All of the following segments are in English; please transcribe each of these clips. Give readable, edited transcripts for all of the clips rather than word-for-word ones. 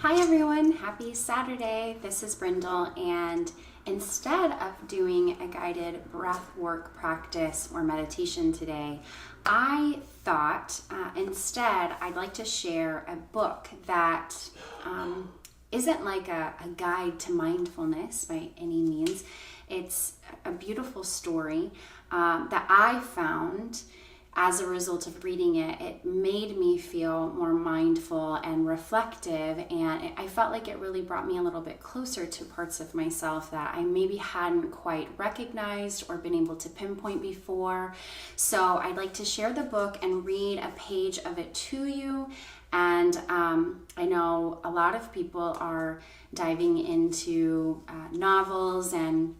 Hi everyone, happy Saturday. This is Brindle, and instead of doing a guided breath work practice or meditation today, I thought instead I'd like to share a book that isn't like a guide to mindfulness by any means. It's a beautiful story that I found. As a result of reading it, it made me feel more mindful and reflective, and I felt like it really brought me a little bit closer to parts of myself that I maybe hadn't quite recognized or been able to pinpoint before. So I'd like to share the book and read a page of it to you. And I know a lot of people are diving into novels and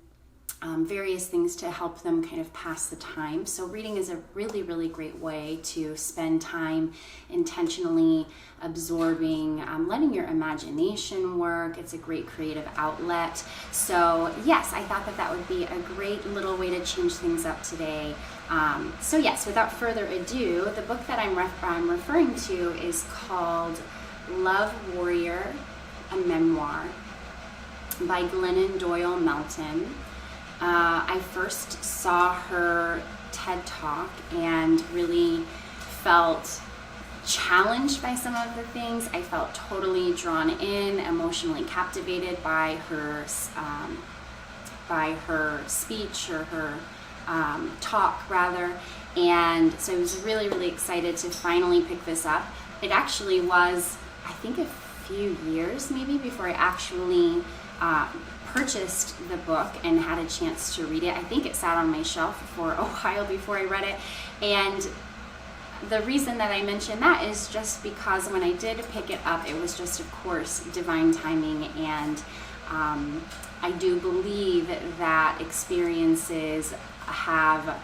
various things to help them kind of pass the time. So reading is a really, really great way to spend time intentionally absorbing, letting your imagination work. It's a great creative outlet. So yes, I thought that would be a great little way to change things up today. So yes, without further ado, the book that I'm referring to is called Love Warrior, a Memoir by Glennon Doyle Melton. I first saw her TED Talk and really felt challenged by some of the things. I felt totally drawn in, emotionally captivated by her speech, or her talk rather. And so I was really, really excited to finally pick this up. It actually was, I think, a few years maybe before I actually purchased the book and had a chance to read it. I think it sat on my shelf for a while before I read it. And the reason that I mention that is just because when I did pick it up, it was just, of course, divine timing. And I do believe that experiences have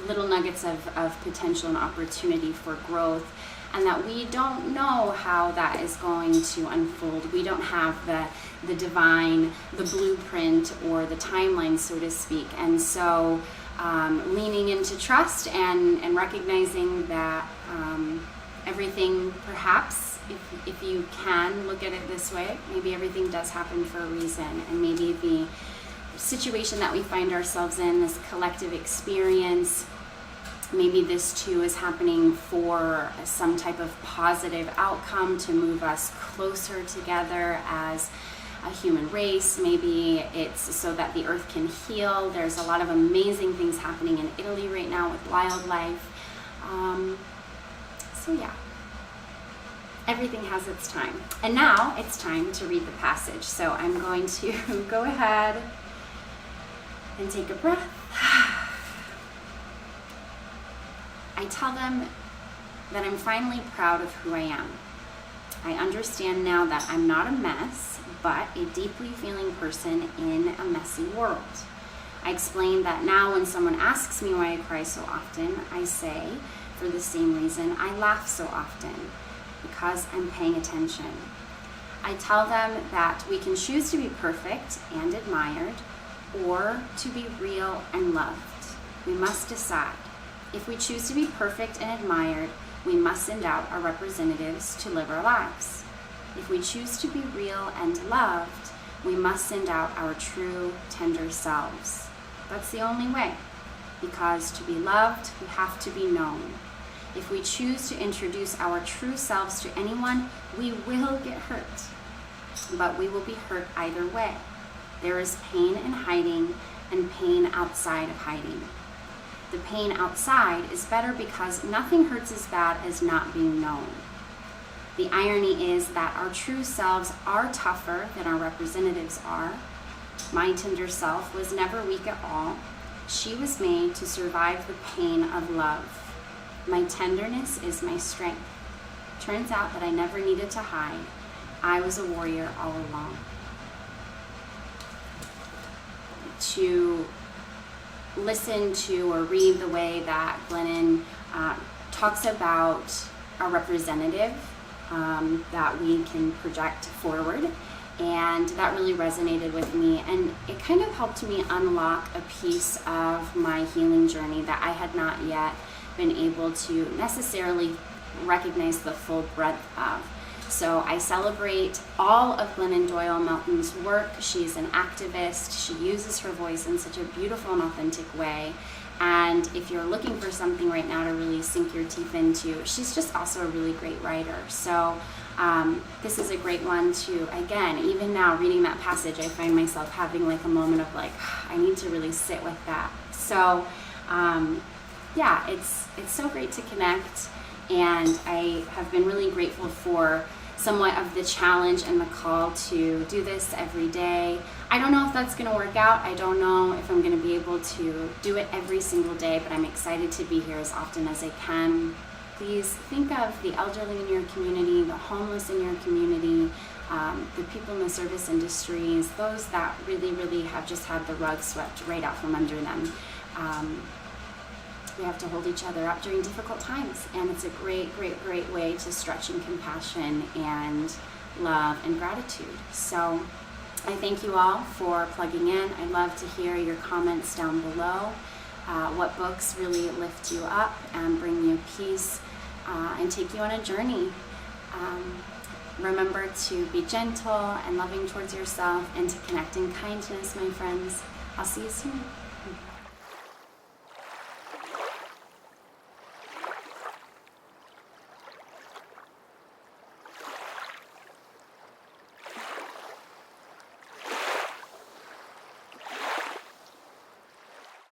little nuggets of potential and opportunity for growth, and that we don't know how that is going to unfold. We don't have the divine, the blueprint, or the timeline, so to speak. And so leaning into trust and recognizing that everything, perhaps, if you can look at it this way, maybe everything does happen for a reason, and maybe the situation that we find ourselves in, this collective experience, maybe this too is happening for some type of positive outcome to move us closer together as a human race. Maybe it's so that the earth can heal. There's a lot of amazing things happening in Italy right now with wildlife. So yeah, everything has its time. And now it's time to read the passage. So I'm going to go ahead and take a breath. I tell them that I'm finally proud of who I am. I understand now that I'm not a mess, but a deeply feeling person in a messy world. I explain that now when someone asks me why I cry so often, I say, for the same reason I laugh so often, because I'm paying attention. I tell them that we can choose to be perfect and admired, or to be real and loved. We must decide. If we choose to be perfect and admired, we must send out our representatives to live our lives. If we choose to be real and loved, we must send out our true, tender selves. That's the only way, because to be loved, we have to be known. If we choose to introduce our true selves to anyone, we will get hurt, but we will be hurt either way. There is pain in hiding and pain outside of hiding. The pain outside is better because nothing hurts as bad as not being known. The irony is that our true selves are tougher than our representatives are. My tender self was never weak at all. She was made to survive the pain of love. My tenderness is my strength. Turns out that I never needed to hide. I was a warrior all along. To listen to or read the way that Glennon talks about a representative that we can project forward, and that really resonated with me, and it kind of helped me unlock a piece of my healing journey that I had not yet been able to necessarily recognize the full breadth of. So I celebrate all of Glennon Doyle Melton's work. She's an activist. She uses her voice in such a beautiful and authentic way. And if you're looking for something right now to really sink your teeth into, she's just also a really great writer. So this is a great one to, again, even now reading that passage, I find myself having like a moment of like, I need to really sit with that. So yeah, it's so great to connect. And I have been really grateful for somewhat of the challenge and the call to do this every day. I don't know if that's going to work out. I don't know if I'm going to be able to do it every single day, but I'm excited to be here as often as I can. Please think of the elderly in your community, the homeless in your community, the people in the service industries, those that really, really have just had the rug swept right out from under them. We have to hold each other up during difficult times, and it's a great, great, great way to stretch in compassion and love and gratitude. So I thank you all for plugging in. I'd love to hear your comments down below. What books really lift you up and bring you peace and take you on a journey. Remember to be gentle and loving towards yourself and to connect in kindness, my friends. I'll see you soon.